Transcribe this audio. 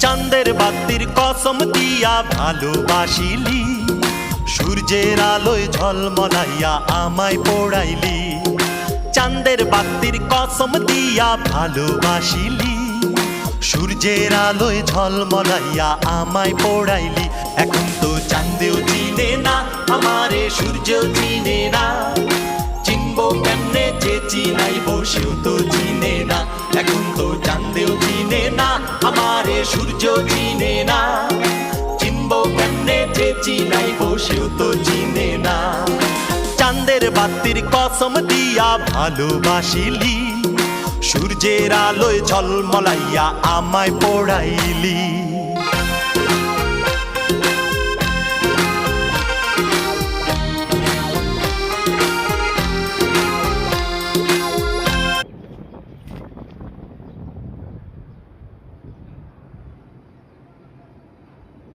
চাঁদের বাতির কসম দিয়া ভালোবাসিলি, সূর্যের আলোয় ঝলমলাইয়া আমায় পোড়াইলি। চাঁদের বাতির কসম দিয়া ভালোবাসিলি, সূর্যের আলোয় ঝলমলাইয়া আমায় পোড়াইলি। এখন তো চাঁদেও চিনে না আমারে, সূর্যও চিনে না, চিনবো কেমনে যে চিনাইব সেও তো চিনে না। এখন তো চাঁদেও চিনে না আমারে, সূর্যও চিনে না, চিনবো কেমনে যে চিনাইব সেও তো চিনে না। চাঁদের বাতির কসম দিয়া ভালোবাসিলি, সূর্যের আলোয় ঝলমলাইয়া আমায় পোড়াইলি।